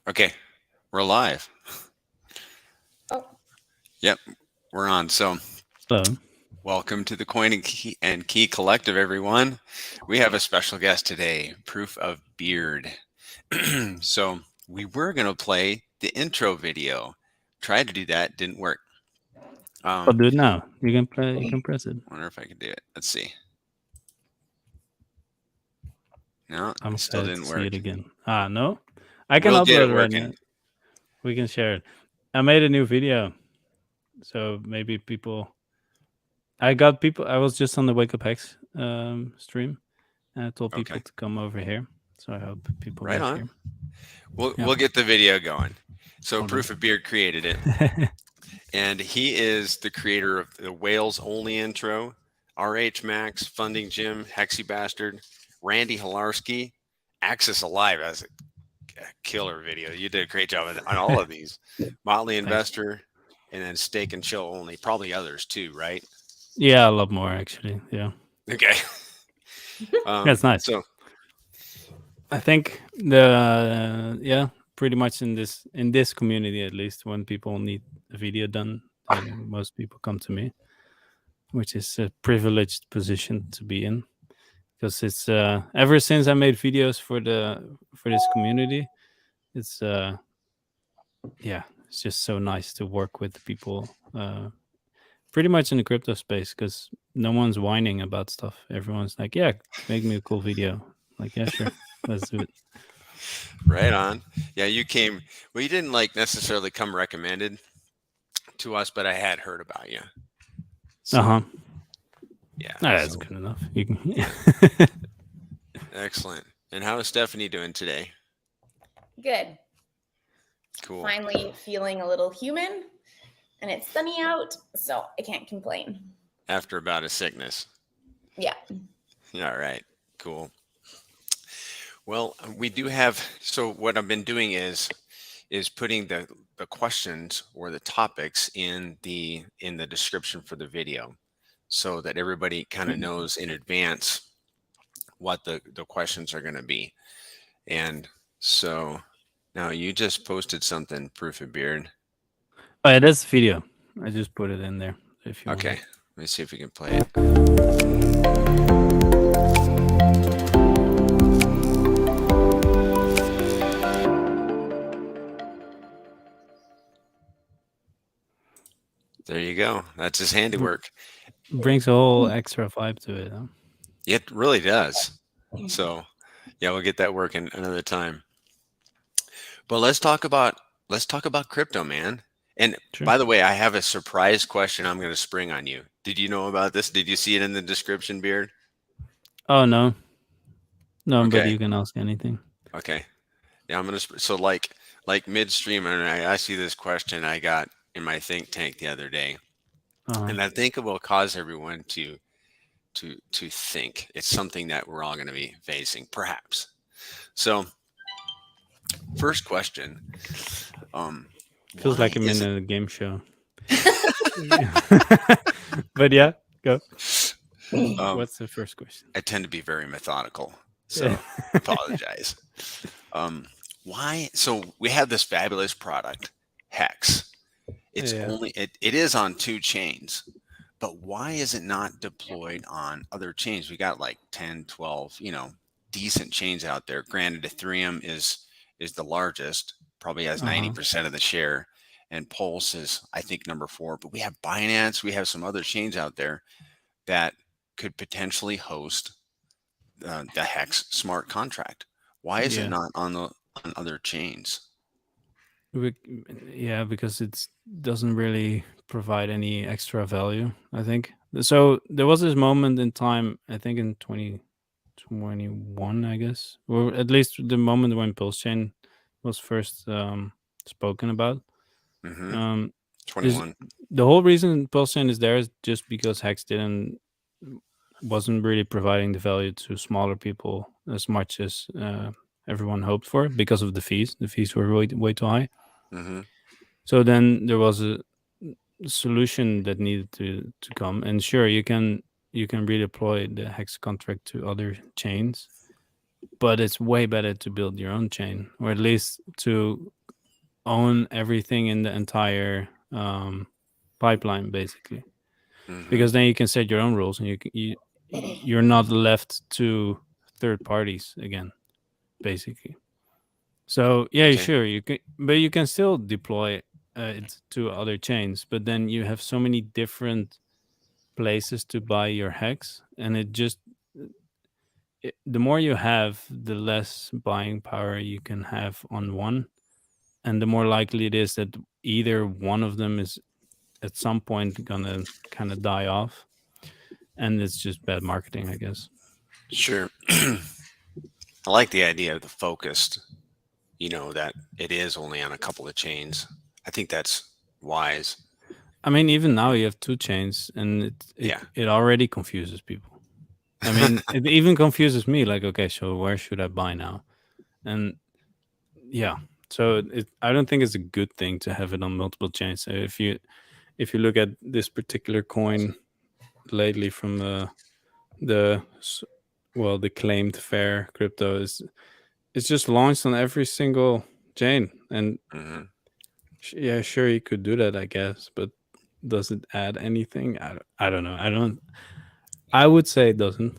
Okay, we're live. Oh, Yep, we're on. So, Hello. welcome to the Coin and Key Collective, everyone. We have a special guest today, Proof of Beard. So, we were going to play the intro video. Tried to do that, didn't work. I'll do it now. You can play. You can press it. Wonder if I can do it. Let's see. No, I'm it still excited to didn't see work. it again. No, I can We'll get upload it it right now. working. We can share it. I made a new video, so maybe people. I got people. I was just on the Wake Up Hex stream, and I told people Okay, to come over here. So I hope people right get on. here. We'll, Yeah. we'll get the video going. So, Hold on. Proof of Beard created it. And he is the creator of the Whales Only intro, RH Max, Funding Jim, Hexy Bastard, Randy Hilarsky, Axis Alive as a killer video. You did a great job on all of these. Motley Thanks. Investor, and then Stake and Chill Only. Probably others too, right? Yeah, a lot more actually. Yeah, Okay. that's nice. So I think the pretty much in this community at least, when people need a video done, most people come to me, which is a privileged position to be in, because it's ever since I made videos for this community, it's it's just so nice to work with people pretty much in the crypto space, because no one's whining about stuff. Everyone's like, yeah, make me a cool video. Like, yeah, sure, let's do it. right on. Yeah, you came. Well, you didn't like necessarily come recommended to us, but I had heard about you. So Uh-huh. yeah, That's so good enough. You can excellent. And how is Stephanie doing today? good. Cool. Finally feeling a little human, and it's sunny out, so I can't complain. After about a sickness. Yeah. All right. Cool. Well, we do have. So what I've been doing is putting the questions or the topics in the description for the video, so that everybody kind of knows in advance what the questions are going to be. And so now you just posted something, Proof of Beard. Oh, yeah, that's the video. I just put it in there if you Okay. want. Let me see if we can play it. There you go. That's his handiwork. Brings a whole extra vibe to it. Huh? It really does. So, yeah, we'll get that working another time. But let's talk about crypto, man. And Sure. by the way, I have a surprise question I'm going to spring on you. Did you know about this? Did you see it in the description, Beard? Oh no, but Okay. you can ask anything. Okay. Yeah, I'm going to so like midstream, and I asked you this question I got in my think tank the other day. Uh-huh. And I think it will cause everyone to think. It's something that we're all going to be facing, perhaps. So, first question. Feels Why like I'm is in it? a game show. But yeah, go. What's the first question? I tend to be very methodical, so apologize. Why? So we have this fabulous product, Hex. It's Yeah. only it is on 2 chains, but why is it not deployed on other chains? We got like 10, 12, decent chains out there. Granted, Ethereum is the largest, probably has Uh-huh. 90% of the share, and Pulse is, I think, number 4. But we have Binance, we have some other chains out there that could potentially host the Hex smart contract. Why is it Yeah. not on other chains? Yeah, because it doesn't really provide any extra value, I think. So there was this moment in time, I think in 2021, I guess, or at least the moment when Pulse Chain was first spoken about. Mm-hmm. Um, is 21. the whole reason Pulse Chain is there is just because Hex wasn't really providing the value to smaller people as much as everyone hoped for, because of the fees. The fees were way too high. Mm-hmm. So then there was a solution that needed to come, and sure, you can redeploy the Hex contract to other chains, but it's way better to build your own chain, or at least to own everything in the entire pipeline, basically, Hmm. because then you can set your own rules, and you're not left to third parties again, basically. So yeah, Okay. sure, you can, but you can still deploy it to other chains. But then you have so many different places to buy your hex, and the more you have, the less buying power you can have on one, and the more likely it is that either one of them is at some point gonna kind of die off, and it's just bad marketing, I guess. Sure. I like the idea of the focused, that it is only on a couple of chains. I think that's wise. I mean, even now you have two chains, and Yeah. it already confuses people. I mean, it even confuses me. Like, okay, so where should I buy now? And yeah, so I don't think it's a good thing to have it on multiple chains. So if you look at this particular coin lately from the well, the claimed fair crypto is, it's just launched on every single chain, and Hmm. yeah, sure, you could do that, I guess, but does it add anything? I don't know. I would say it doesn't.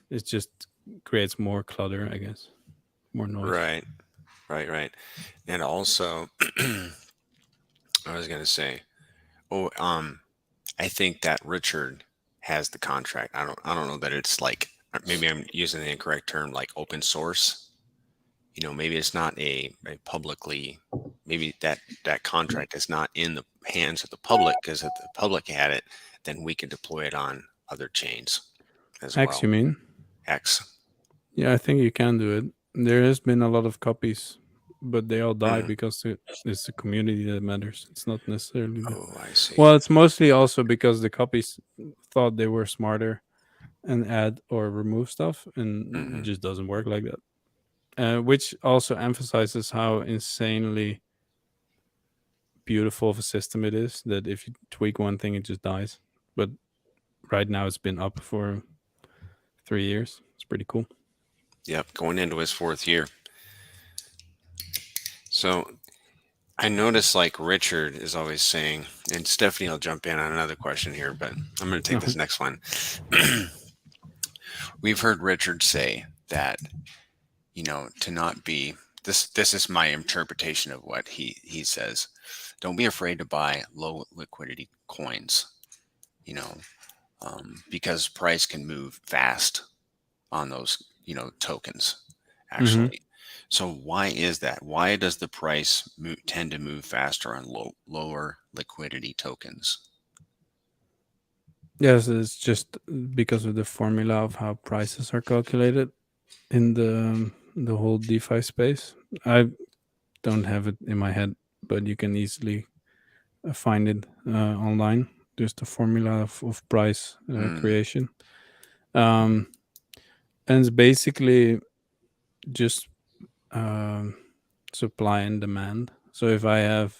It just creates more clutter, I guess, more noise. Right. Right. Right. And also, I was gonna say, oh, I think that Richard has the contract. I don't know that it's like, maybe I'm using the incorrect term, like open source. Maybe it's not a publicly, maybe that contract is not in the hands of the public, because if the public had it, then we could deploy it on other chains as X, you well. mean? X. Yeah, I think you can do it. There has been a lot of copies, but they all die Mhm. because it's the community that matters. It's not necessarily the. Oh, I see. Well, it's mostly also because the copies thought they were smarter and add or remove stuff, and it Hmm. just doesn't work like that. Which also emphasizes how insanely beautiful of a system it is, that if you tweak one thing, it just dies. But right now, it's been up for 3 years. It's pretty cool. Yep, going into his fourth year. So I notice, like, Richard is always saying, and Stephanie will jump in on another question here, but I'm going to take this next one. We've heard Richard say that, to not be, this is my interpretation of what he says. Don't be afraid to buy low liquidity coins, you know, because price can move fast on those, tokens, Hmm. actually. So why is that? Why does the price tend to move faster on lower liquidity tokens? Yes, it's just because of the formula of how prices are calculated in the whole DeFi space. I don't have it in my head, but you can easily find it online. There's the formula of price Mm, creation, um, and it's basically just um, supply and demand. So if I have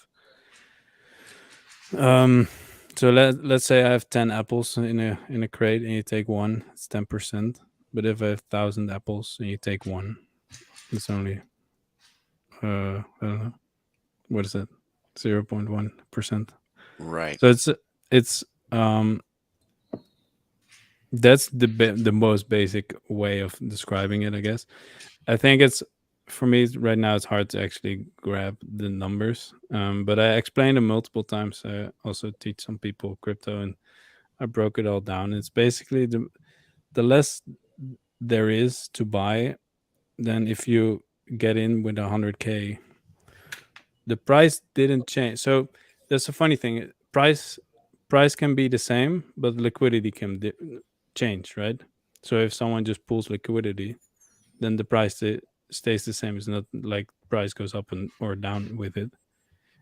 Um, so let's say I have 10 apples in a crate, and you take one, it's 10%. But if I have 1,000 apples and you take one, it's only I don't know, what is it, 0.1%. right. So it's um that's the most basic way of describing it, I guess. I think it's, for me right now, it's hard to actually grab the numbers. But I explained it multiple times. I also teach some people crypto, and I broke it all down. It's basically the less there is to buy, then if you get in with 100K, the price didn't change. So that's a funny thing. Price can be the same, but liquidity can change, right? So if someone just pulls liquidity, then the price stays the same. It's not like price goes up or down with it.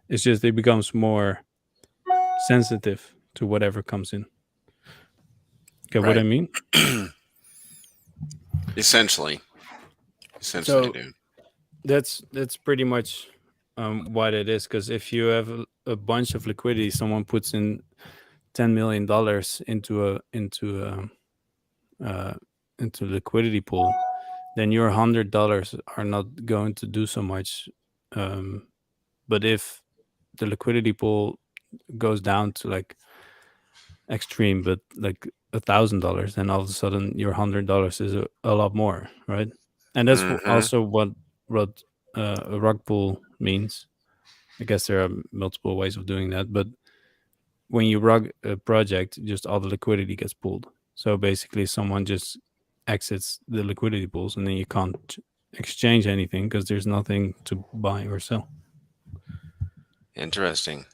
It's just it becomes more sensitive to whatever comes in. Okay, what I Right. mean? Essentially. Essentially, So dude. that's pretty much what it is. Because if you have a bunch of liquidity, someone puts in $10 million uh, into liquidity pool, then your $100 are not going to do so much. Um, But if the liquidity pool goes down to like extreme, but like $1,000, then all of a sudden your $100 is a lot more, right? And that's Mm-hmm. also what a rug pull means. I guess there are multiple ways of doing that, but when you rug a project, just all the liquidity gets pulled. So basically, someone just exits the liquidity pools, and then you can't exchange anything because there's nothing to buy or sell. Interesting.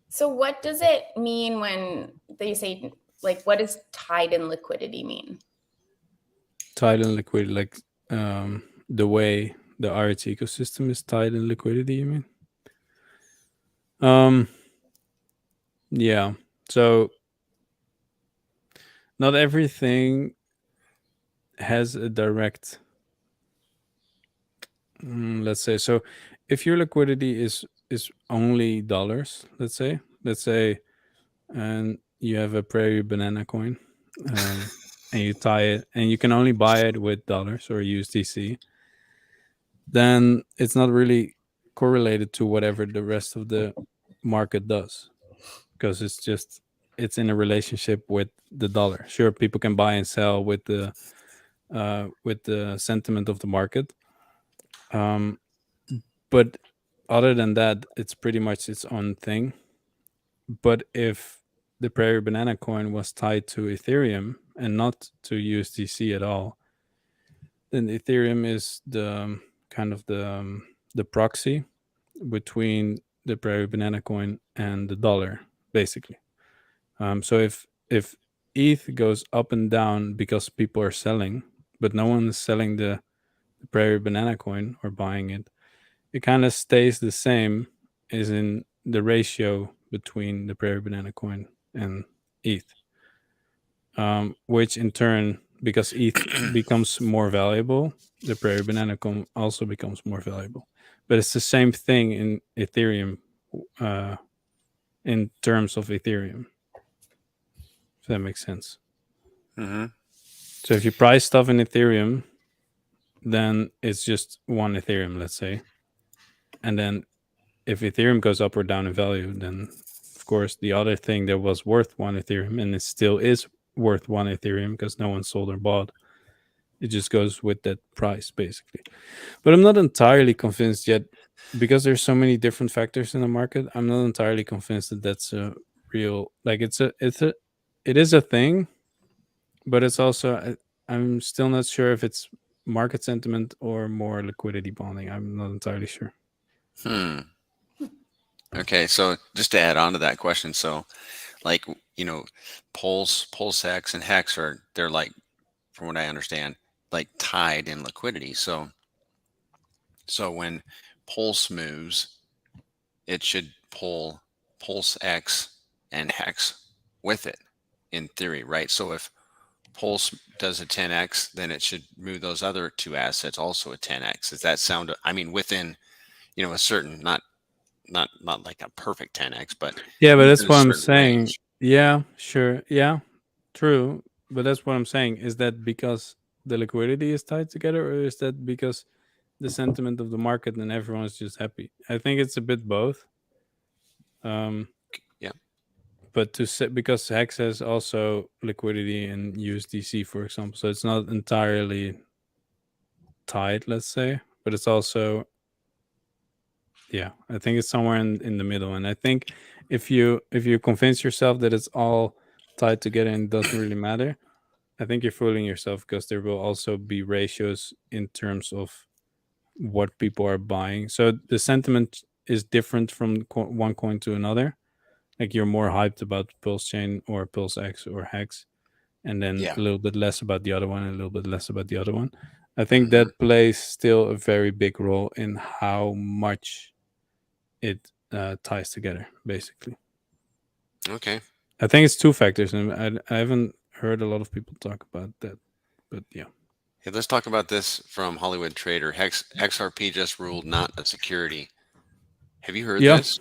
So what does it mean when they say, like, what does tied in liquidity mean? Tied in liquidity, like the way the RH ecosystem is tied in liquidity, you mean? Um, yeah. So not everything has a direct, let's say. So if your liquidity is only dollars, let's say, and you have a prairie banana coin, and you tie it, and you can only buy it with dollars or USDC, then it's not really correlated to whatever the rest of the market does, because it's in a relationship with the dollar. Sure, people can buy and sell with the sentiment of the market, um, but other than that, it's pretty much its own thing. But if the prairie banana coin was tied to Ethereum and not to USDC at all, then Ethereum is the kind of the proxy between the prairie banana coin and the dollar, basically. So if ETH goes up and down because people are selling, but no one is selling the prairie banana coin or buying it, it kind of stays the same as in the ratio between the prairie banana coin and ETH, which in turn, because ETH becomes more valuable, the prairie banana coin also becomes more valuable. But it's the same thing in Ethereum, uh, in terms of Ethereum, if that makes sense. Mm-hmm. So if you price stuff in Ethereum, then it's just one Ethereum, let's say. And then if Ethereum goes up or down in value, then of course the other thing that was worth one Ethereum, and it still is worth one Ethereum because no one sold or bought, it just goes with that price basically. But I'm not entirely convinced yet, because there's so many different factors in the market. I'm not entirely convinced that that's a real, like, it is a thing, but it's also I'm still not sure if it's market sentiment or more liquidity bonding. I'm not entirely sure. Hmm. Okay, so just to add on to that question, so like Pulse X and Hex they're like, from what I understand, like tied in liquidity. So when Pulse moves, it should pull Pulse X and Hex with it, in theory, right? So if Pulse does a 10x, then it should move those other two assets also a 10x. Does that sound? I mean, within a certain, not like a perfect 10x, but Yeah, but within that's a what I'm certain saying. range. Yeah, sure. Yeah, true. But that's what I'm saying. Is that because the liquidity is tied together, or is that because the sentiment of the market and everyone's just happy? I think it's a bit both. Um, Yeah. but to say, because Hex has also liquidity in USDC, for example, so it's not entirely tied, let's say, but it's also, yeah, I think it's somewhere in the middle. And I think if you convince yourself that it's all tied together and doesn't really matter, I think you're fooling yourself, because there will also be ratios in terms of what people are buying. So the sentiment is different from one coin to another. Like, you're more hyped about Pulse Chain or Pulse X or Hex, and then Yeah. a little bit less about the other one, and a little bit less about the other one. I think Hmm. that plays still a very big role in how much it ties together, basically. Okay. I think it's two factors, and I haven't heard a lot of people talk about that, but yeah. Hey, let's talk about this from Hollywood Trader. XRP just ruled not a security. Have you heard Yeah. this?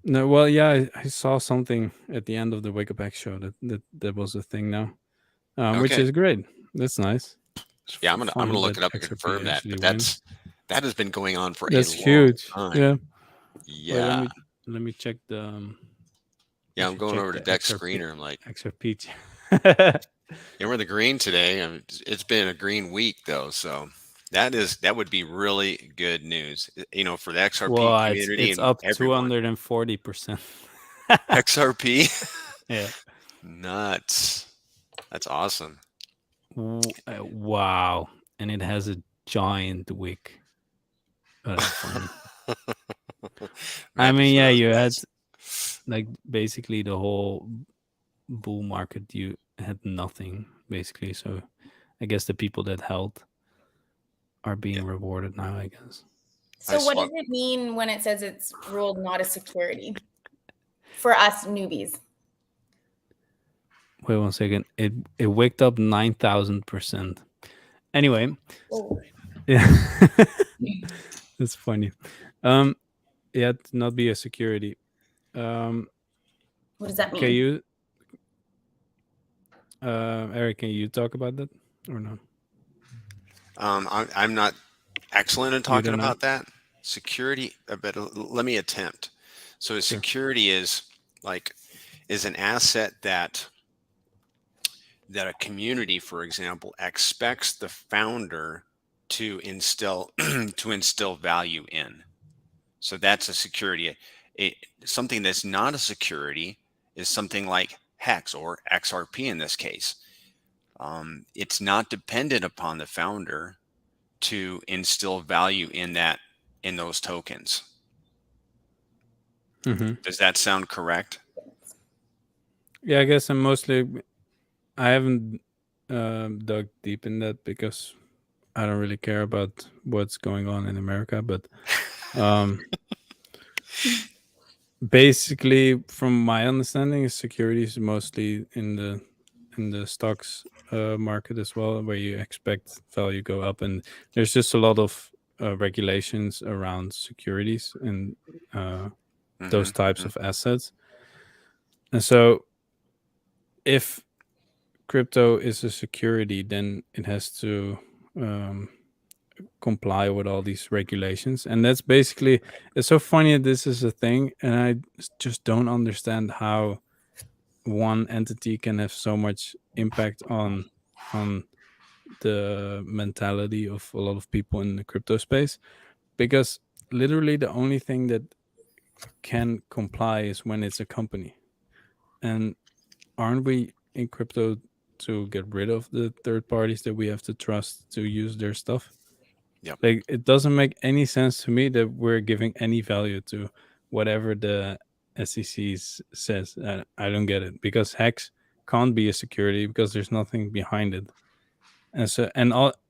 No, well, yeah, I saw something at the end of the Wake Up X show that was a thing now, which Okay. is great. That's nice. It's Yeah, I'm gonna fun look that it up to XRP confirm that. actually But wins. that has been going on for a That's long huge. time. Yeah. Wait, Yeah. let me check the. Yeah, I I'm should going check over to the Dex XRP. Screener. I'm like, XRP. yeah, we're the green today. It's been a green week though, so that would be really good news. For the XRP Well, community it's and up everyone. 240%. XRP, Yeah. nuts. That's awesome. Wow. And it has a giant wick. Oh, that's funny. I Happy mean, for yeah, those you had guys. like basically the whole bull market, you had nothing basically. So I guess the people that held are Yeah, being rewarded now, I guess. I So what saw. does it mean when it says it's ruled not a security for us newbies? Wait 1 second. It wicked up 9,000%. Anyway, Oh, yeah, that's funny. Um, yeah, to not be a security. Um, what does that can mean? you, Eric? Can you talk about that or no? I'm not excellent in You talking don't know? about that. Security, but let me attempt. So a Sure. security is an asset that a community, for example, expects the founder to instill to instill value in. So that's a security. Something that's not a security is something like Hex or XRP in this case. It's not dependent upon the founder to instill value in those tokens. Hmm. Does that sound correct? Yeah, I guess I haven't dug deep in that because I don't really care about what's going on in America. But um, basically, from my understanding, securities mostly in the stocks market as well, where you expect value go up, and there's just a lot of regulations around securities and Hmm. those types Hmm. of assets. And so, if crypto is a security, then it has to um, comply with all these regulations. And that's basically, it's so funny that this is a thing. And I just don't understand how one entity can have so much impact on the mentality of a lot of people in the crypto space, because literally the only thing that can comply is when it's a company. And aren't we in crypto to get rid of the third parties that we have to trust to use their stuff? Yep. Like, it doesn't make any sense to me that we're giving any value to whatever the SEC says. I don't get it, because Hex can't be a security because there's nothing behind it. And so,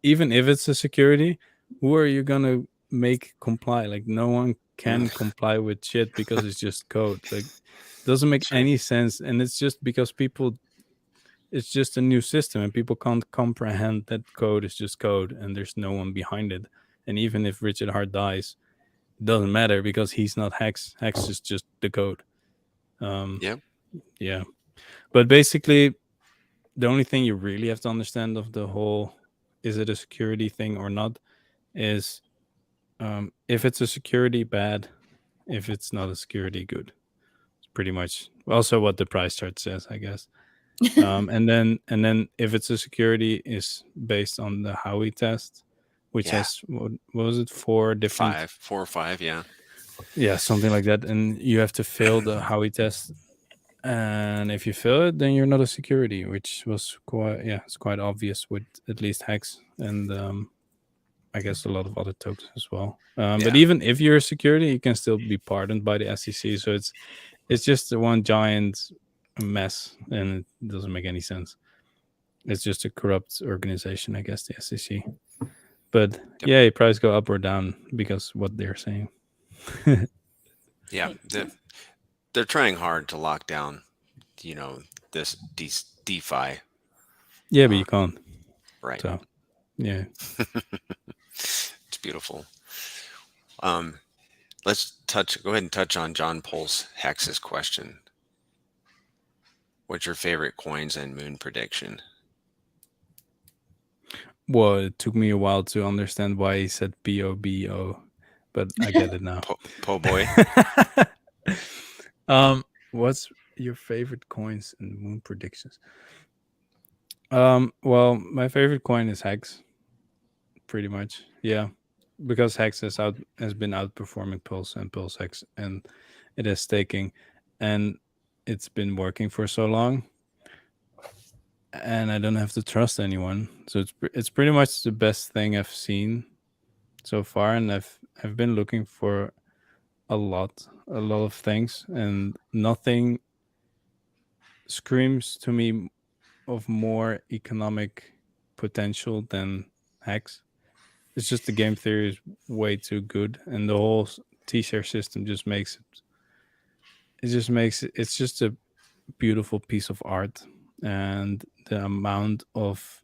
even if it's a security, who are you gonna make comply? Like, no one can Mm, comply with shit because it's just code. Like, it doesn't make that's right. any sense, and it's just because people, it's just a new system and people can't comprehend that code is just code and there's no one behind it. And even if Richard Hart dies, it doesn't matter because he's not Hex. Hex is just the code. um Yep. yeah, but basically the only thing you really have to understand of the whole, is it a security thing or not, is if it's a security, bad. If it's not a security, good. It's pretty much also what the price chart says, I guess. And then if it's a security, is based on the Howey test, which Yeah. has what was it, four different, 4 or 5. Yeah. yeah, something like that, and you have to fail the Howey test, and if you fail it, then you're not a security, which was quite, yeah, it's quite obvious with at least Hex and I guess a lot of other tokens as well. But Yeah. even if you're a security, you can still be pardoned by the SEC, so it's just one giant mess, and it doesn't make any sense. It's just a corrupt organization, I guess, the SEC. But Yep. yeah, it price go up or down because what they're saying. Yeah. They're trying hard to lock down, you know, this DeFi. Yeah, but Uh, you can't. right. So yeah. It's beautiful. Um, let's go ahead and touch on John Pulse Hex's question. What's your favorite coins and moon prediction? Well, it took me a while to understand why he said BOBO. but I get it now. Po boy. What's your favorite coins and moon predictions? Well, my favorite coin is Hex, pretty much. Yeah, because Hex has been outperforming Pulse and Pulse Hex, and it is staking, and it's been working for so long, and I don't have to trust anyone. So it's pretty much the best thing I've seen so far, and I've been looking for a lot of things, and nothing screams to me of more economic potential than Hex. It's just the game theory is way too good, and the whole T-share system just makes it. It just makes it. It's just a beautiful piece of art, and the amount of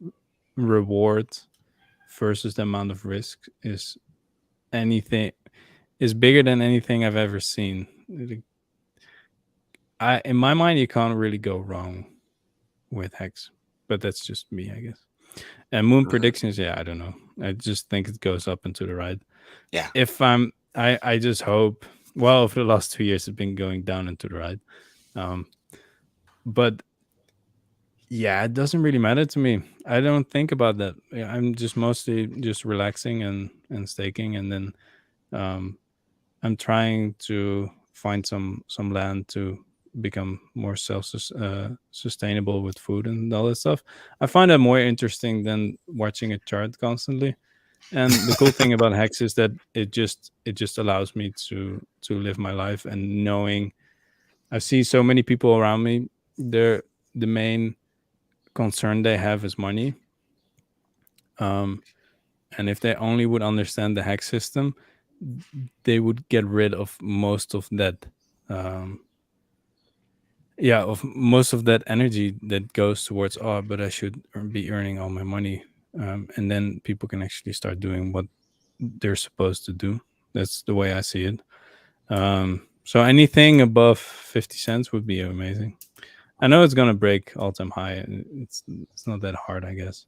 reward versus the amount of risk is bigger than anything I've ever seen. In my mind, you can't really go wrong with Hex, but that's just me, I guess. And moon predictions, yeah, I don't know. I just think it goes up and to the right. Yeah. If I just hope. Well, for the last 2 years, it's been going down and to the right. But yeah, it doesn't really matter to me. I don't think about that. Yeah, I'm just mostly just relaxing and staking, and then I'm trying to find some land to become more sustainable with food and all that stuff. I find that more interesting than watching a chart constantly. And the cool thing about Hex is that it just allows me to live my life, and knowing I see so many people around me, the main concern they have is money. And if they only would understand the Hex system, they would get rid of most of that of most of that energy that goes towards, oh, but I should be earning all my money, and then people can actually start doing what they're supposed to do. That's the way I see it. So anything above 50 cents would be amazing. I know it's gonna break all-time high. It's not that hard, I guess.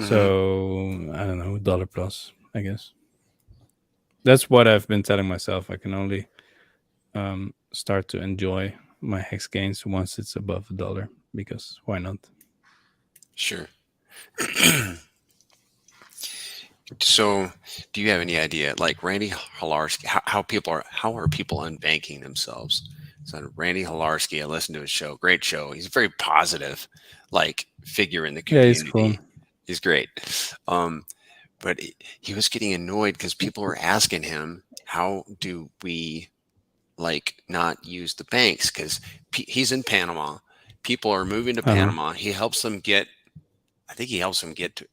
So I don't know, dollar plus, I guess. That's what I've been telling myself. I can only start to enjoy my Hex gains once it's above $1, because why not? Sure. So, do you have any idea, like Randy Hilarsky, how are people unbanking themselves? So Randy Hilarsky, I listened to his show, great show. He's a very positive, like, figure in the Yeah, community. it's cool. He's great. But he was getting annoyed because people were asking him, how do we like not use the banks? Because he's in Panama. People are moving to Panama. He helps them get, I think he helps them get to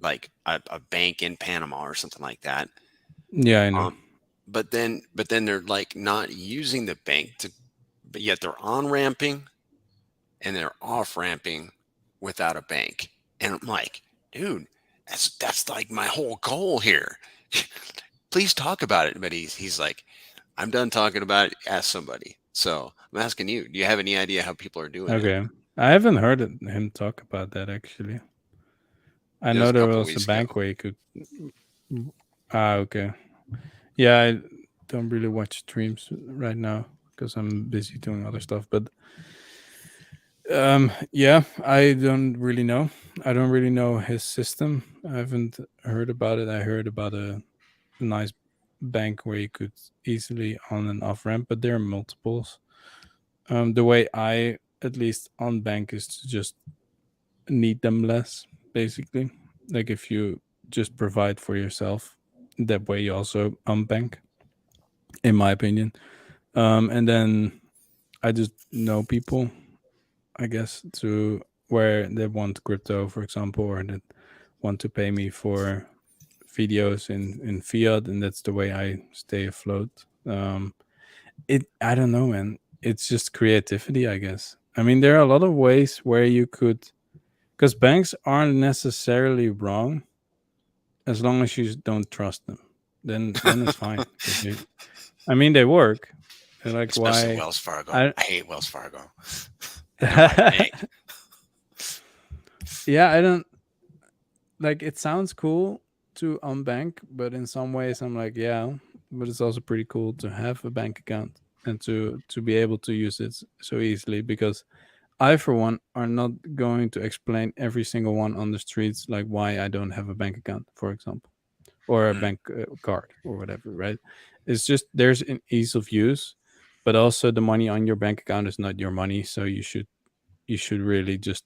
like a bank in Panama or something like that. Yeah, I know. But then they're like not using the bank but yet they're on ramping and they're off ramping without a bank. And I'm like, dude, that's like my whole goal here. Please talk about it. But he's like, I'm done talking about it. Ask somebody. So I'm asking you, do you have any idea how people are doing it? Okay. I haven't heard him talk about that, actually. I know there was a bank where you could. Okay. Yeah, I don't really watch streams right now because I'm busy doing other stuff. But yeah, I don't really know. I don't really know his system. I haven't heard about it. I heard about a nice bank where you could easily on and off ramp, but there are multiples. The way I at least on bank is to just need them less, basically. Like if you just provide for yourself, that way you also unbank, in my opinion. And then I just know people, I guess, to where they want crypto, for example, or that want to pay me for videos in fiat, and that's the way I stay afloat. I don't know, man. It's just creativity, I guess. I mean, there are a lot of ways where you could, because banks aren't necessarily wrong as long as you don't trust them. Then it's fine. I mean, they work. They're like, especially why? Wells Fargo. I hate Wells Fargo. They're my bank. Yeah, I don't like. It sounds cool, to unbank, but in some ways I'm like, yeah, but it's also pretty cool to have a bank account and to be able to use it so easily, because I, for one, are not going to explain every single one on the streets like why I don't have a bank account, for example, or a Mm. bank card or whatever, right? It's just there's an ease of use, but also the money on your bank account is not your money, so you should really just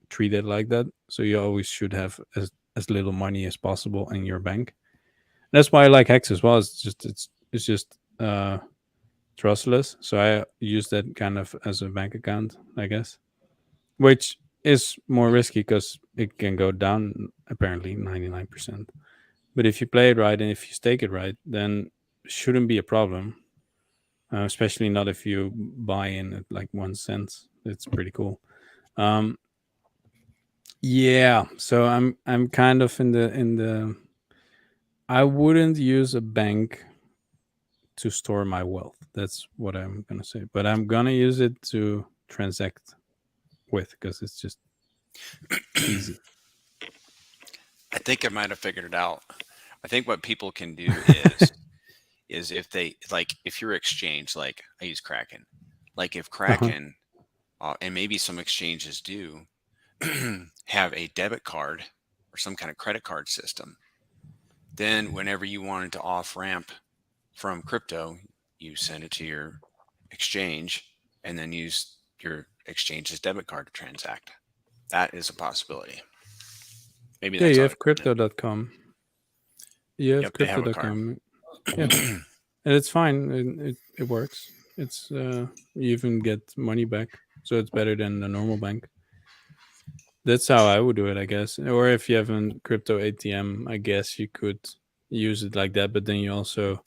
treat it like that. So you always should have as little money as possible in your bank. That's why I like Hex as well. It's just trustless. So I use that kind of as a bank account, I guess, which is more risky because it can go down apparently 99%. But if you play it right and if you stake it right, then it shouldn't be a problem. Especially not if you buy in at like 1 cent. It's pretty cool. Um, yeah. So I'm kind of in the. I wouldn't use a bank to store my wealth. That's what I'm gonna say. But I'm gonna use it to transact with because it's just easy. I think I might have figured it out. I think what people can do is if they like if your exchange, like I use Kraken, like if Uh-huh. Kraken and maybe some exchanges do have a debit card or some kind of credit card system, then whenever you wanted to off ramp from crypto, you send it to your exchange and then use your exchange's debit card to transact. That is a possibility. Maybe Yeah, that's you how have I've done it. crypto.com. You have Yep, they have a card. crypto.com. Yeah, and it's fine. It works. It's you even get money back, so it's better than the normal bank. That's how I would do it, I guess. Or if you have a crypto ATM, I guess you could use it like that. But then you also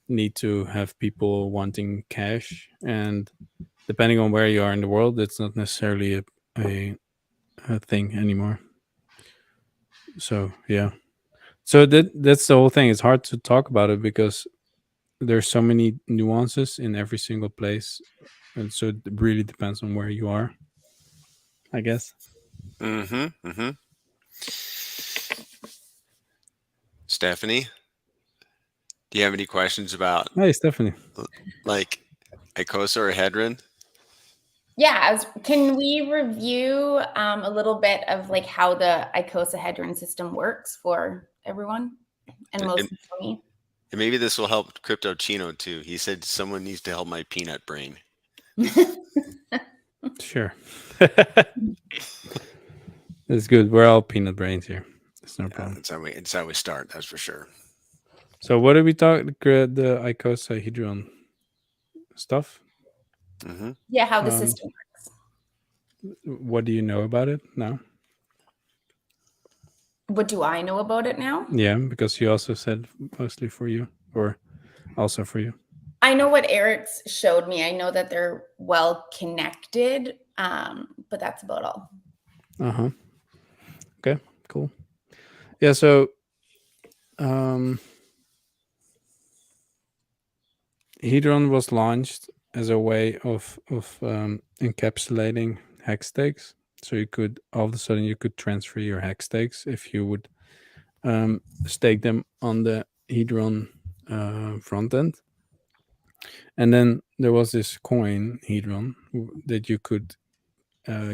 need to have people wanting cash, and depending on where you are in the world, it's not necessarily a, a thing anymore. So yeah. So that's the whole thing. It's hard to talk about it because there's so many nuances in every single place, and so it really depends on where you are, I guess. Mm-hmm. Mm-hmm. Stephanie, do you have any questions about Hey, Stephanie. like Icosa or Hedron? Yeah, can we review a little bit of like how the Icosa Hedron system works for everyone and And, mostly for me? and maybe this will help Crypto Chino too. He said someone needs to help my peanut brain. Sure. It's good. We're all peanut brains here. It's no Yeah, problem. it's how we start. That's for sure. So, what did we talk? The Icosa Hedron stuff. Mm-hmm. Yeah, how the Um, system works. what do you know about it now? What do I know about it now? Yeah, because you also said mostly for you, or also for you. I know what Eric's showed me. I know that they're well connected, but that's about all. Uh huh. Okay. Cool. Yeah. So, um, Hedron was launched as a way of encapsulating hex stakes. So you could all of a sudden you could transfer your hex stakes if you would stake them on the Hedron front end. And then there was this coin Hedron that you could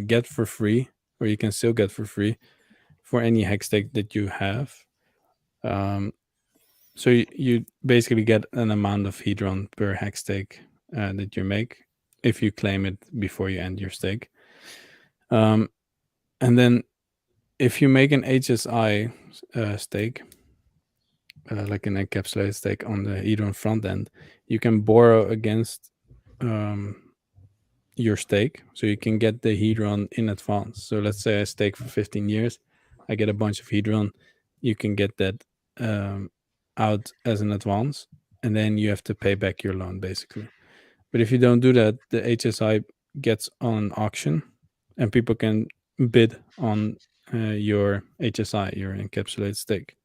get for free, or you can still get for free for any hex stake that you have. So you basically get an amount of Hedron per hex stake that you make if you claim it before you end your stake. And then if you make an HSI stake, like an encapsulated stake on the Hedron front end, you can borrow against your stake. So you can get the Hedron in advance. So let's say I stake for 15 years, I get a bunch of Hedron. You can get that out as an advance, and then you have to pay back your loan basically. But if you don't do that, the HSI gets on auction, and people can bid on your HSI, your encapsulated stake.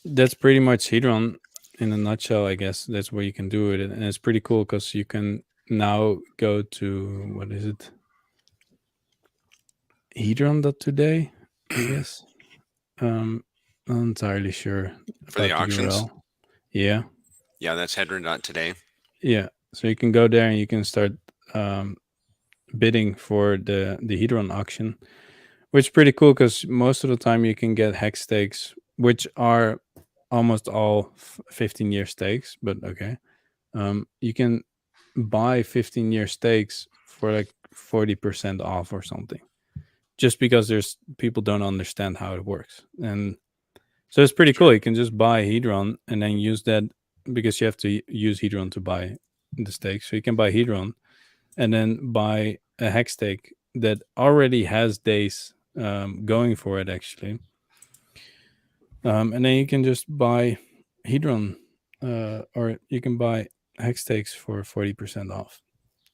That's pretty much Hedron in a nutshell, I guess. That's where you can do it, and it's pretty cool because you can now go to what is it, Hedron.today, I guess. Not entirely sure For the about the auctions. URL. Yeah, Yeah, that's Hedron.today. yeah. So you can go there and you can start um, bidding for the Hedron auction, which is pretty cool because most of the time you can get hex stakes, which are almost all 15-year stakes. But okay, you can buy 15-year stakes for like 40% off or something, just because there's people don't understand how it works. And so it's pretty cool. Sure. You can just buy Hedron and then use that, because you have to use Hedron to buy the stakes. So you can buy Hedron and then buy a hex stake that already has days going for it, actually. And then you can just buy Hedron, or you can buy hex stakes for 40% off.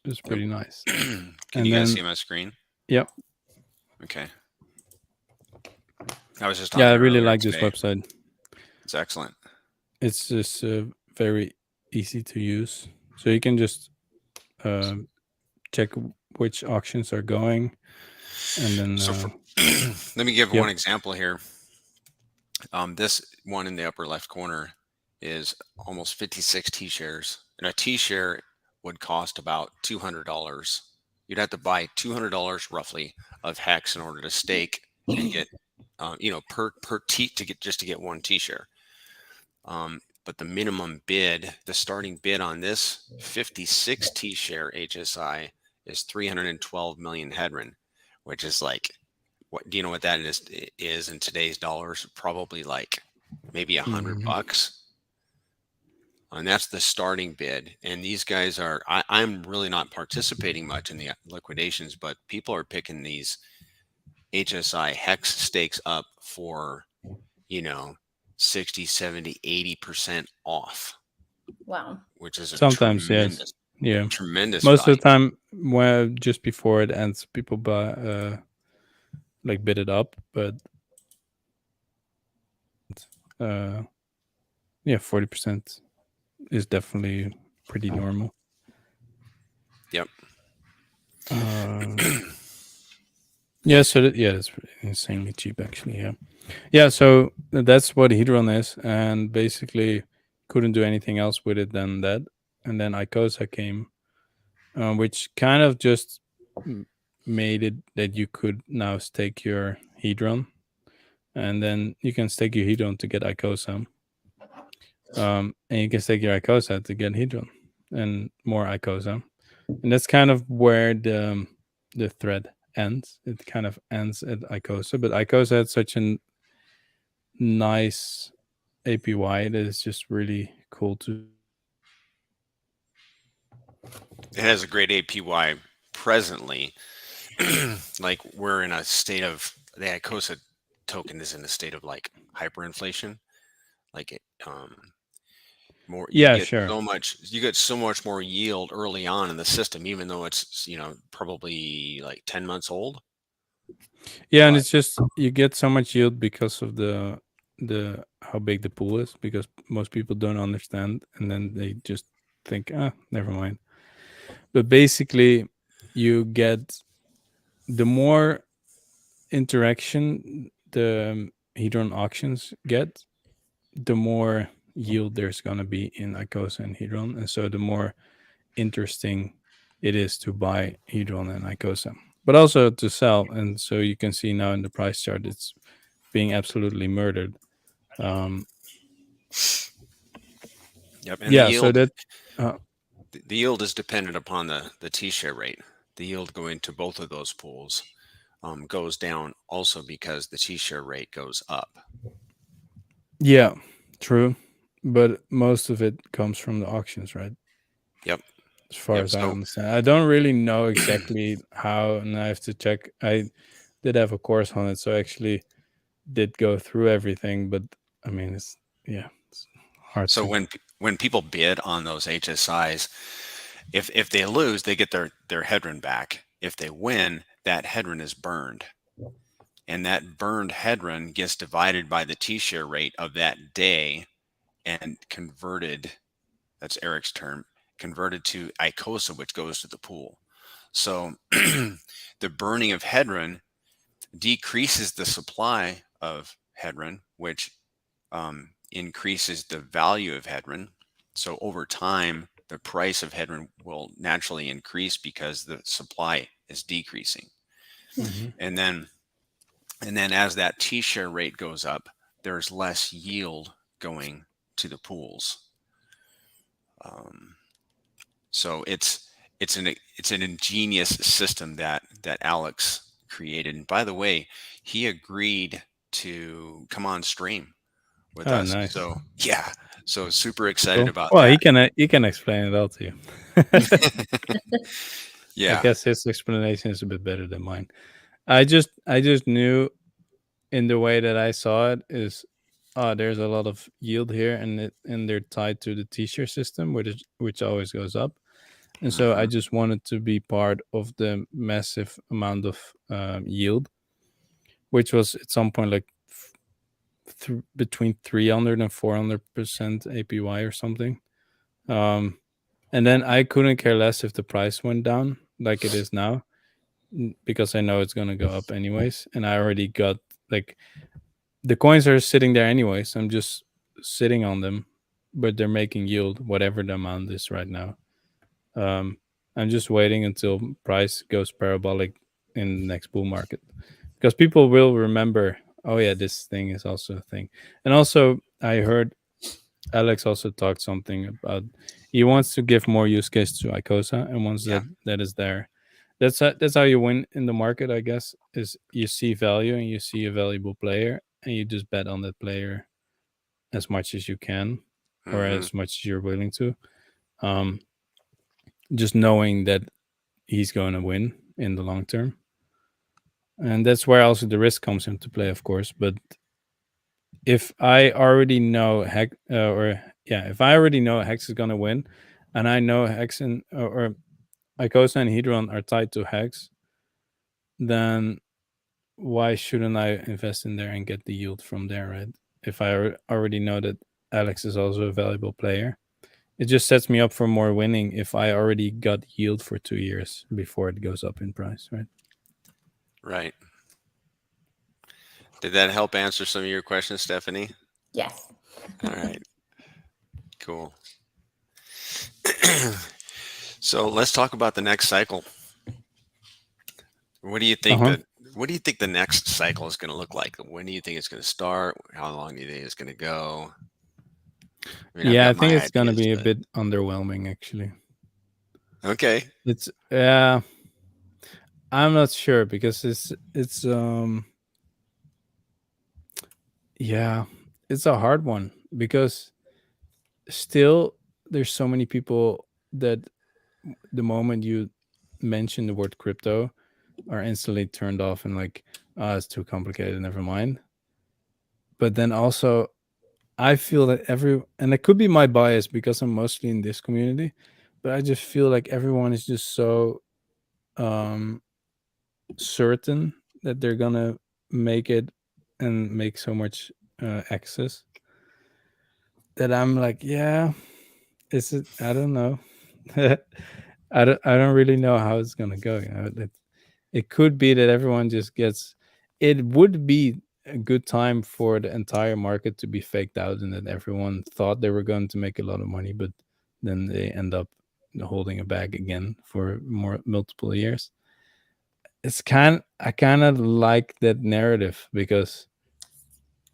It's Yep. pretty nice. Can And you guys then, see my screen? yep. Okay. I was just on Yeah, I there really earlier like this today. website. It's excellent. It's just very easy to use. So you can just uh, check which auctions are going, and then So for, let me give yep. one example here. This one in the upper left corner is almost 56 T-shares, and a T-share would cost about $200. You'd have to buy $200 roughly of hex in order to stake and get, per T to get just to get one T-share. But the minimum bid, the starting bid on this 56 T-share HSI is 312 million Hedron, which is like, what do you know what that is in today's dollars? Probably like maybe Mhm. $100. And that's the starting bid. And these guys are, I'm really not participating much in the liquidations, but people are picking these HSI hex stakes up for, you know, 60, 70, 80% off, Wow. which is a Sometimes, yes, tremendous, yeah. tremendous Most of value. the time, well, just before it ends, people buy like bid it up, but uh, yeah, 40% is definitely pretty normal. Yep. Uh, yeah, so yeah, it's insanely cheap, actually. Yeah, yeah. So that's what Hedron is, and basically couldn't do anything else with it than that. And then Icosa came, which kind of just made it that you could now stake your Hedron, and then you can stake your Hedron to get Icosa, and you can stake your Icosa to get Hedron and more Icosa, and that's kind of where the thread ends. It kind of ends at Icosa, but Icosa had such a nice APY that is just really cool to. It has a great APY presently. Like we're in a state of the Icosa token is in a state of like hyperinflation. Like it, more Yeah, sure. you get so much more yield early on in the system, even though it's probably like 10 months old. Yeah, and But it's just you get so much yield because of the how big the pool is, because most people don't understand, and then they just think, ah, never mind. But basically, you get the more interaction the Hedron auctions get, the more yield there's gonna be in Icosa and Hedron, and so the more interesting it is to buy Hedron and Icosa, but also to sell. And so you can see now in the price chart, it's being absolutely murdered. Um, yep, and yeah, so that uh, the yield is dependent upon the T-share rate. The yield going to both of those pools goes down also because the T-share rate goes up. yeah, true, but most of it comes from the auctions, right? Yep, As far yep. as I So understand, I don't really know exactly how, and I have to check. I did have a course on it, so I actually did go through everything, but I mean, it's yeah, it's hard so to. when people bid on those HSIs, if they lose, they get their Hedron back. If they win, that Hedron is burned, and that burned Hedron gets divided by the T-share rate of that day and converted. That's Eric's term. Converted to Icosa, which goes to the pool. So the burning of Hedron decreases the supply of Hedron, which increases the value of Hedron. So over time, the price of Hedron will naturally increase because the supply is decreasing. Mhm. And then as that T-share rate goes up, there's less yield going to the pools. So it's an ingenious system that Alex created. And by the way, he agreed to come on stream with Oh, us. nice. So yeah, so super excited Cool. about Well, that. he can explain it all to you. I Yeah. guess his explanation is a bit better than mine. I just knew in the way that I saw it is, there's a lot of yield here, and they're tied to the T-shirt system, which always goes up. And so I Hmm. just wanted to be part of the massive amount of yield, which was at some point like between 300 and 400% APY or something. And then I couldn't care less if the price went down like it is now, because I know it's going to go up anyways. And I already got, like, the coins are sitting there anyways. I'm just sitting on them, but they're making yield, whatever the amount is right now. Um, I'm just waiting until price goes parabolic in the next bull market, because people will remember, oh yeah, this thing is also a thing. And also, I heard Alex also talked something about he wants to give more use case to Icosa, and once Yeah. that is there, that's how you win in the market, I guess. Is you see value and you see a valuable player, and you just bet on that player as much as you can, or Hmm. as much as you're willing to. Um, just knowing that he's going to win in the long term, and that's where also the risk comes into play, of course. But if I already know if I already know Hex is gonna win, and I know Hex or Icosa and Hedron are tied to Hex, then why shouldn't I invest in there and get the yield from there, right? If I already know that Alex is also a valuable player, it just sets me up for more winning if I already got yield for 2 years before it goes up in price, right? Right. Did that help answer some of your questions, Stephanie? Yes. All right. Cool. So let's talk about the next cycle. What do you Uh think huh. that what do you think the next cycle is going to look like? When do you think it's going to start? How long do you think it's going to go? I mean, I've Yeah, I got think my it's gonna ideas, be a but bit underwhelming, actually. okay. It's I'm not sure, because it's yeah, it's a hard one, because still there's so many people that the moment you mention the word crypto are instantly turned off and like, oh, it's too complicated, never mind. But then also, I feel that and it could be my bias because I'm mostly in this community, but I just feel like everyone is just so um certain that they're gonna make it and make so much access, that I'm like, yeah, is it? I don't know. I don't really know how it's gonna go. It could be that everyone just gets. It would be a good time for the entire market to be faked out, and that everyone thought they were going to make a lot of money, but then they end up holding a bag again for more multiple years. I kind of like that narrative, because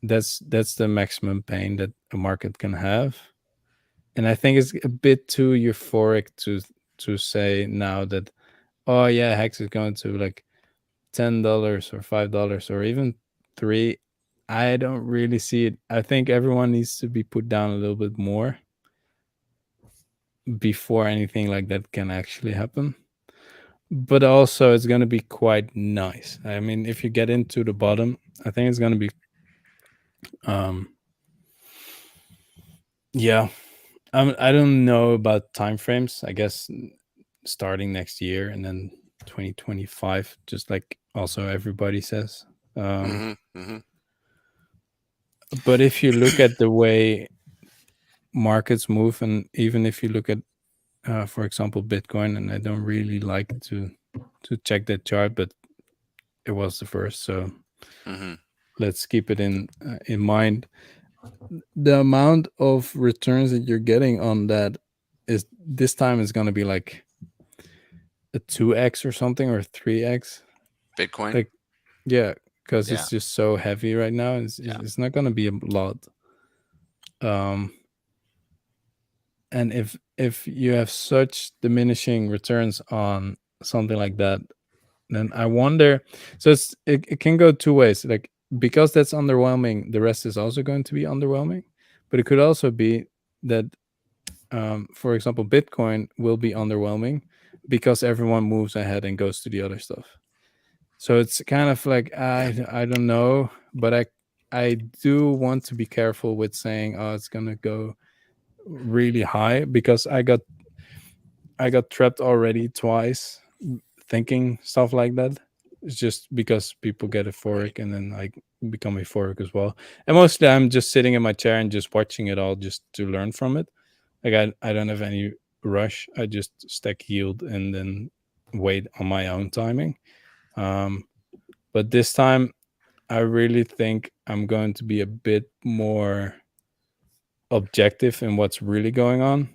that's the maximum pain that a market can have. And I think it's a bit too euphoric to say now that, oh yeah, Hex is going to like $10 or $5 or even three. I don't really see it. I think everyone needs to be put down a little bit more before anything like that can actually happen. But also, it's going to be quite nice. I mean, if you get into the bottom, I think it's going to be, um, yeah. I don't know about time frames. I guess starting next year and then 2025, just like also everybody says. Um, Hmm. Hmm. but if you look at the way markets move, and even if you look at, for example, Bitcoin, and I don't really like to check that chart, but it was the first. So Hmm. let's keep it in mind. The amount of returns that you're getting on that is this time is going to be like a 2x or something, or 3x. Bitcoin. Like, yeah, because Yeah. it's just so heavy right now. Yeah. It's not going to be a lot. And if you have such diminishing returns on something like that, then I wonder. So it can go two ways. Like, because that's underwhelming, the rest is also going to be underwhelming. But it could also be that, for example, Bitcoin will be underwhelming because everyone moves ahead and goes to the other stuff. So it's kind of like Yeah. I don't know, but I do want to be careful with saying, oh, it's gonna go really high, because I got trapped already twice thinking stuff like that. It's just because people get Right. euphoric and then I become euphoric as well. And mostly I'm just sitting in my chair and just watching it all just to learn from it. Like I don't have any rush. I just stack yield and then wait on my own timing. Um, but this time I really think I'm going to be a bit more objective in what's really going on.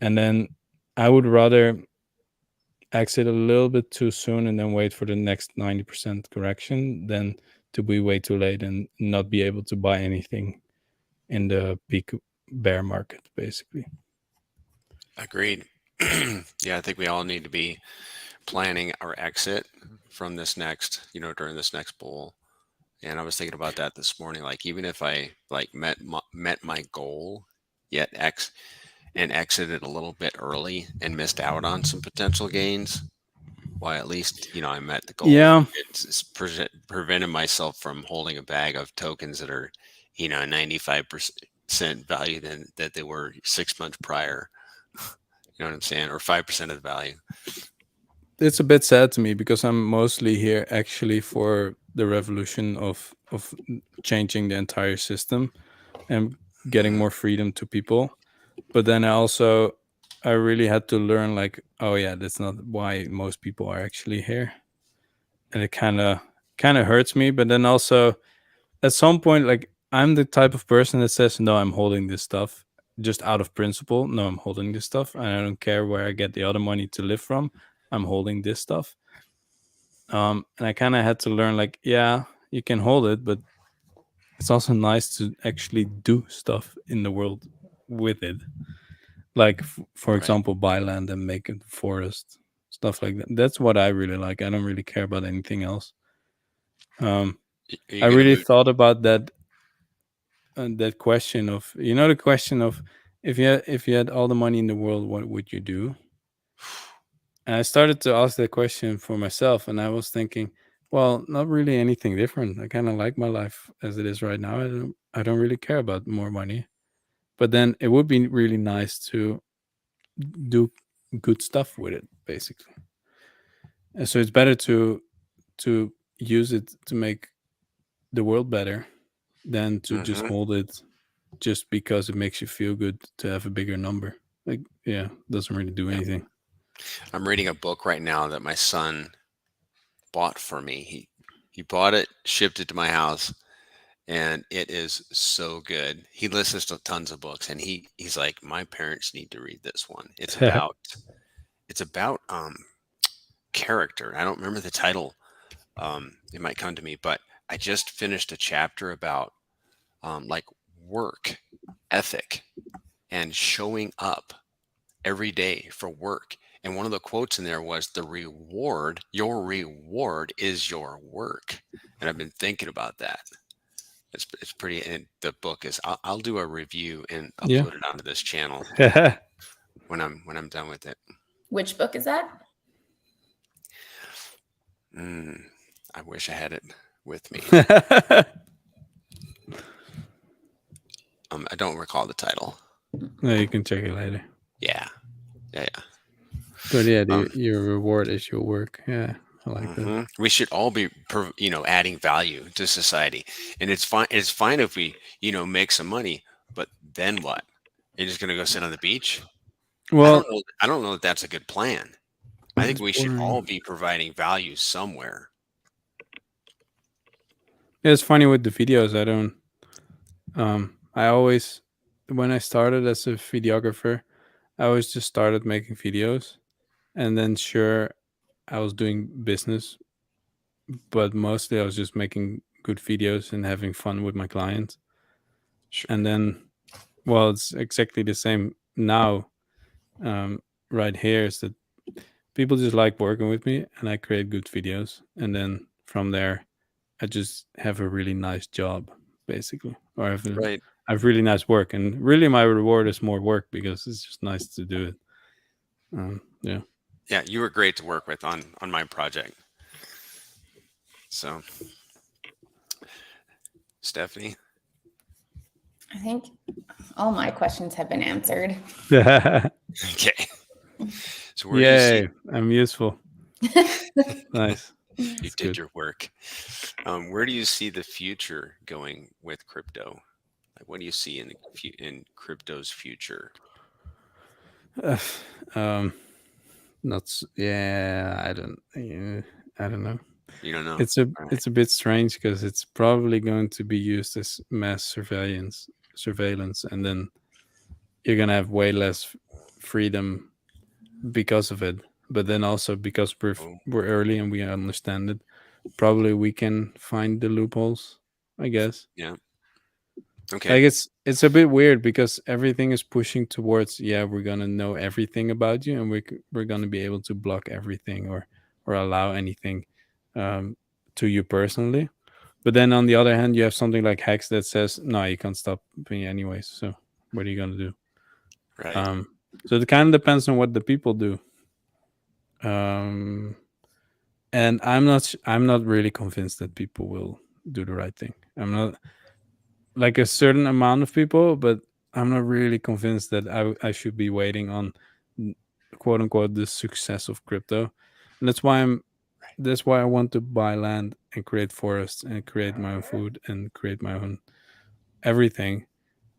And then I would rather exit a little bit too soon and then wait for the next 90% correction than to be way too late and not be able to buy anything in the peak bear market, basically. Agreed. Yeah, I think we all need to be planning our exit from this next, during this next bull. And I was thinking about that this morning. Like, even if I like met my goal, yet exited a little bit early and missed out on some potential gains, well, at least I met the goal. Yeah, It's prevented myself from holding a bag of tokens that are 95% value than that they were 6 months prior. You know what I'm saying? Or 5% of the value. it's a bit sad to me because I'm mostly here actually for the revolution of changing the entire system and getting Hmm. more freedom to people. But then I really had to learn, like, oh yeah, that's not why most people are actually here. And it kind of hurts me. But then also at some point, like, I'm the type of person that says, no, I'm holding this stuff just out of principle. No, I'm holding this stuff and I don't care where I get the other money to live from. I'm holding this stuff. And I kind of had to learn, like, yeah, you can hold it, but it's also nice to actually do stuff in the world with it. Like, for Right. example, buy land and make a forest, stuff like that. That's what I really like. I don't really care about anything else. Are I you gonna really move? thought about that question of, the question of, if you had all the money in the world, what would you do? And I started to ask that question for myself, and I was thinking, well, not really anything different. I kind of like my life as it is right now. I don't really care about more money. But then it would be really nice to do good stuff with it, basically. And so it's better to use it to make the world better than to just Hmm. hold it just because it makes you feel good to have a bigger number. Like, yeah, doesn't really do Yeah. anything. I'm reading a book right now that my son bought for me. He bought it, shipped it to my house, and it is so good. He listens to tons of books, and he's like, my parents need to read this one. It's about character. I don't remember the title. It might come to me, but I just finished a chapter about like work ethic and showing up every day for work. And one of the quotes in there was, your reward is your work. And I've been thinking about that. It's pretty, and the book is, I'll do a review and Yeah. upload it onto this channel when I'm done with it. Which book is that? I wish I had it with me. I don't recall the title. No, you can check it later. Yeah. Yeah. Yeah. But yeah, Um, your reward is your work. Yeah, I like that. We should all be, adding value to society, and it's fine. It's fine if we, make some money, but then what? You're just gonna go sit on the beach? I Well, don't know. I don't know that that's a good plan. I think it's we should all boring. be providing value somewhere. It's funny with the videos. I don't. I always, when I started as a videographer, I always just started making videos, and then sure, I was doing business, but mostly I was just making good videos and having fun with my clients. Sure. And then, well, it's exactly the same now. Right here is that people just like working with me, and I create good videos, and then from there, I just have a really nice job, basically, or Right. I have really nice work, and really my reward is more work because it's just nice to do it. Yeah. Yeah, you were great to work with on my project. So, Stephanie. I think all my questions have been answered. Okay. So where do you see Yay! I'm useful. Nice. you That's did good. your work? Where do you see the future going with crypto? Like, what do you see in in crypto's future? Uh, um, not. Yeah. I don't know. You don't know. It's a All right. it's a bit strange because it's probably going to be used as mass surveillance, and then you're gonna have way less freedom because of it. But then also because Oh, we're early and we understand it, probably we can find the loopholes. I guess. yeah. Okay. Like it's a bit weird because everything is pushing towards, yeah, we're gonna know everything about you, and we're gonna be able to block everything or allow anything um, to you personally. But then on the other hand, you have something like Hex that says, no, you can't stop me anyways. So what are you gonna do? Right. Um, so it kind of depends on what the people do. Um, and I'm not really convinced that people will do the right thing. I'm not, like, a certain amount of people, but I'm not really convinced that I should be waiting on quote unquote the success of crypto. And that's why I want to buy land and create forests and create my own food and create my own everything.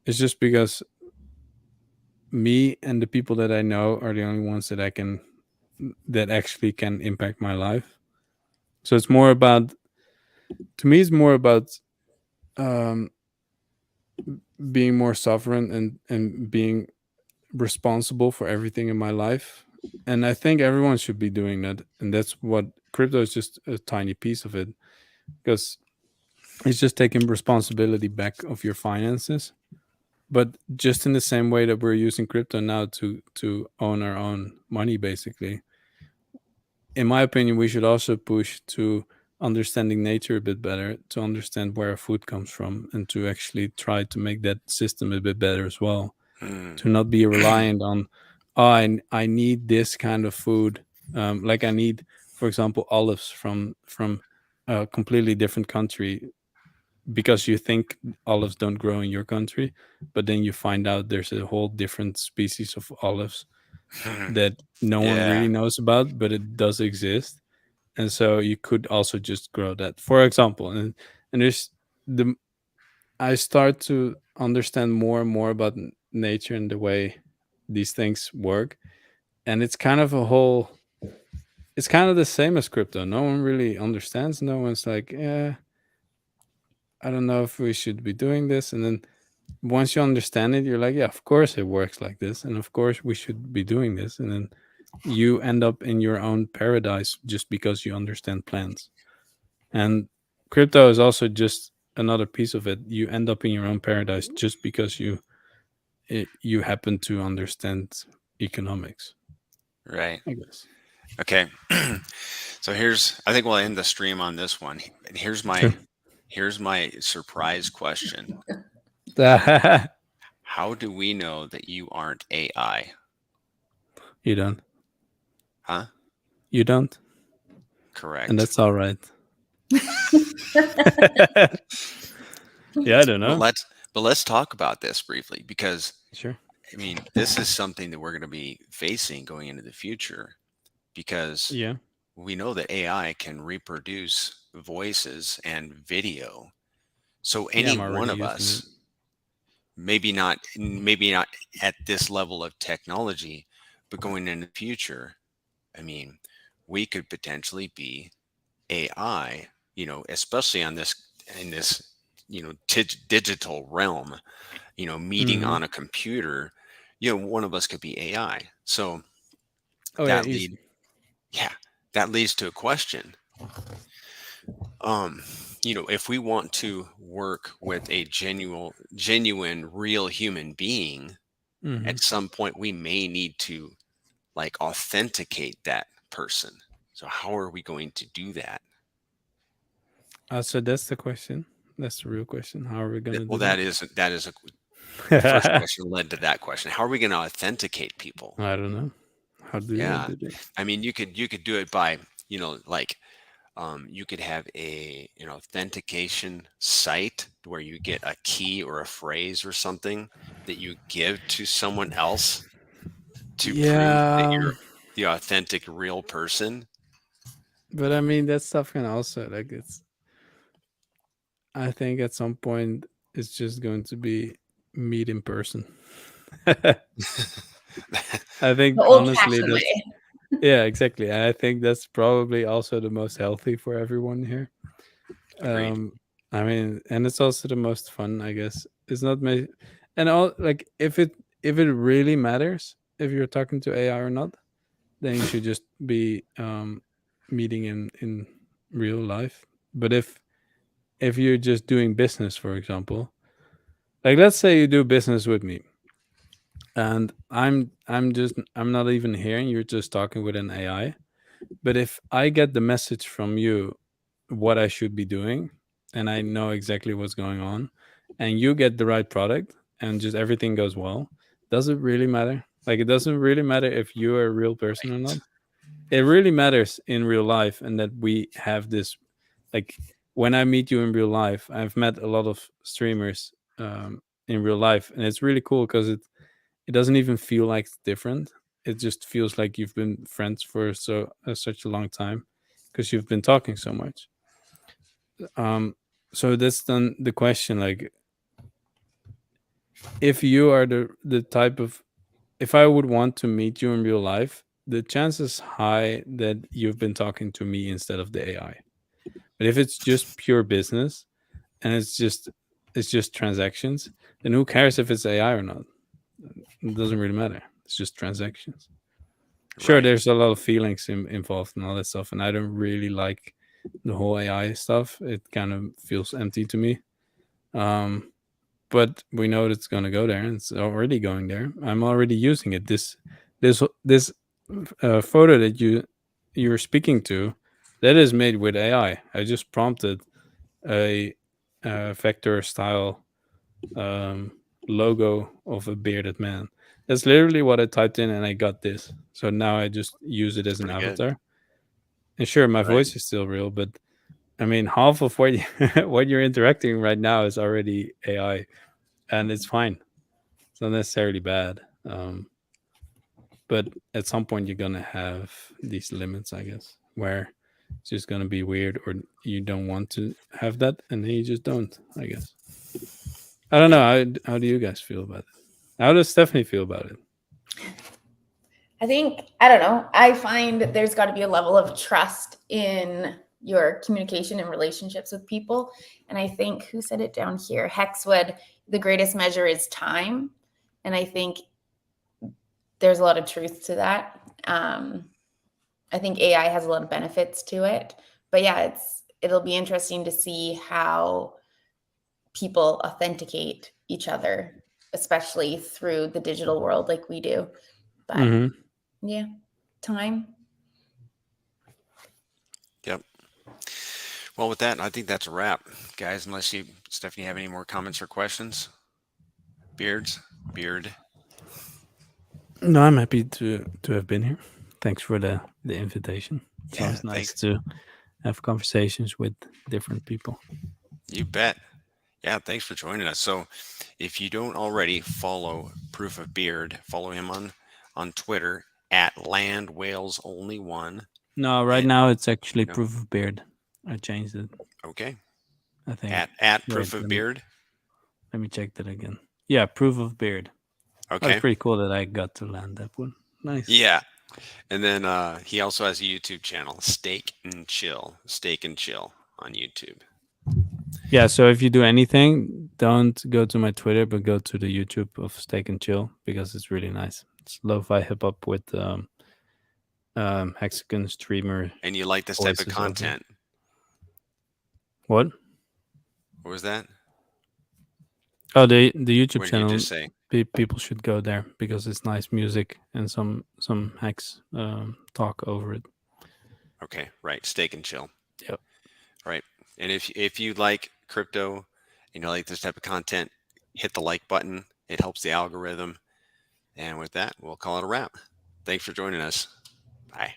It's just because me and the people that I know are the only ones that actually can impact my life. So it's more about, to me it's more about um being more sovereign and being responsible for everything in my life. And I think everyone should be doing that. And that's what crypto is, just a tiny piece of it, because it's just taking responsibility back of your finances. But just in the same way that we're using crypto now to own our own money, basically, in my opinion, we should also push to understanding nature a bit better, to understand where our food comes from, and to actually try to make that system a bit better as well. Hmm. To not be reliant on, oh, I need this kind of food. Like I need, for example, olives from a completely different country, because you think olives don't grow in your country, but then you find out there's a whole different species of olives that no one Yeah. really knows about, but it does exist. And so you could also just grow that, for example. And there's the I start to understand more and more about nature and the way these things work. And it's kind of the same as crypto. No one really understands. No one's like, yeah, I don't know if we should be doing this. And then once you understand it, you're like, yeah, of course it works like this. And of course we should be doing this. And then you end up in your own paradise just because you understand plants. And crypto is also just another piece of it. You end up in your own paradise just because you happen to understand economics, Right. I guess. Okay. So I think we'll end the stream on this one. And Sure. here's my surprise question. How do we know that you aren't AI? You don't. Huh? You don't. And Correct. that's all right. Yeah, I don't But know. let's talk about this briefly because Sure. I mean, this is something that we're going to be facing going into the future because Yeah. we know that AI can reproduce voices and video. So Yeah, any I'm one already of using it. us, maybe not at this level of technology, but going in the future, I mean, we could potentially be AI, especially on in this, digital realm, meeting Hmm. on a computer, one of us could be AI. So Oh yeah, that lead, easy. yeah, that leads to a question. Um, if we want to work with a genuine, real human being, Hmm. at some point we may need to like authenticate that person. So how are we going to do that? So that's the question. That's the real question. How are we gonna Well, do that is the first that? question led to that question. How are we going to authenticate people? I don't know. How do they Yeah. do that? I mean, you could do it by, like you could have an authentication site where you get a key or a phrase or something that you give to someone else to prove that Yeah, you're the authentic real person. but I mean that stuff can also like it's. I think at some point it's just going to be meet in person. I The think old honestly fashioned that's way. yeah, exactly. And I think that's probably also the most healthy for everyone here. Agreed. Um, I mean, and it's also the most fun, I guess. It's not my, and all like if it really matters if you're talking to AI or not, then you should just be meeting in real life. But if you're just doing business, for example, like let's say you do business with me, and I'm not even hearing you're just talking with an AI. But if I get the message from you what I should be doing and I know exactly what's going on and you get the right product and just everything goes well, does it really matter? Like it doesn't really matter if you're a real person or not. It really matters in real life and that we have this like when I meet you in real life, I've met a lot of streamers in real life and it's really cool because it doesn't even feel like it's different. It just feels like you've been friends for such a long time because you've been talking so much. Um, so that's then the question: like, if you are the type of if I would want to meet you in real life, the chances high that you've been talking to me instead of the AI. But if it's just pure business and it's just transactions, then who cares if it's AI or not? It doesn't really matter. It's just transactions. Sure, Right. there's a lot of feelings involved and all that stuff, and I don't really like the whole AI stuff. It kind of feels empty to me. Um, but we know it's going to go there, and it's already going there. I'm already using it. This photo that you're speaking to, that is made with AI. I just prompted a, vector style um, logo of a bearded man. That's literally what I typed in, and I got this. So now I just use it It's as an pretty good. avatar. And sure, my Right. voice is still real, but I mean, half of what what you're interacting right now is already AI, and it's fine. It's not necessarily bad. But at some point, you're gonna have these limits, I guess, where it's just gonna be weird, or you don't want to have that, and then you just don't. I guess. I don't know. Yep. How do you guys feel about it? How does Stephanie feel about it? I think, I don't know, I find there's got to be a level of trust in your communication and relationships with people. And I think, who said it down here? Hexwood, the greatest measure is time. And I think there's a lot of truth to that. I think AI has a lot of benefits to it. But yeah, it'll be interesting to see how people authenticate each other, especially through the digital world like we do. But Mm-hmm. yeah, time. Yep. Well, with that, I think that's a wrap, guys. Unless you, Stephanie, have any more comments or questions? Beard. No, I'm happy to have been here. Thanks for the invitation. It's Yeah. always nice Thanks. to have conversations with different people. You bet. Yeah. Thanks for joining us. So, if you don't already follow Proof of Beard, follow him on Twitter at Land Whales Only One. No, right And now it's actually no, proof of beard. I changed it. okay. I think. At Wait, Proof of Beard. let me check that again. Yeah, proof of beard. That was Okay. pretty cool that I got to land that one. Nice. Yeah. And then he also has a YouTube channel, Steak and Chill on YouTube. Yeah, so if you do anything, don't go to my Twitter, but go to the YouTube of Steak and Chill because it's really nice. It's lo-fi hip hop with Hexagon streamer And you like this type of voices over it. content. What? What was that? Oh, the YouTube What did you channel. just say? People should go there because it's nice music and some Hex talk over it. Okay, right. Steak and Chill. Yep. Right. And if you like crypto and you like this type of content, hit the like button. It helps the algorithm. And with that, we'll call it a wrap. Thanks for joining us. Bye.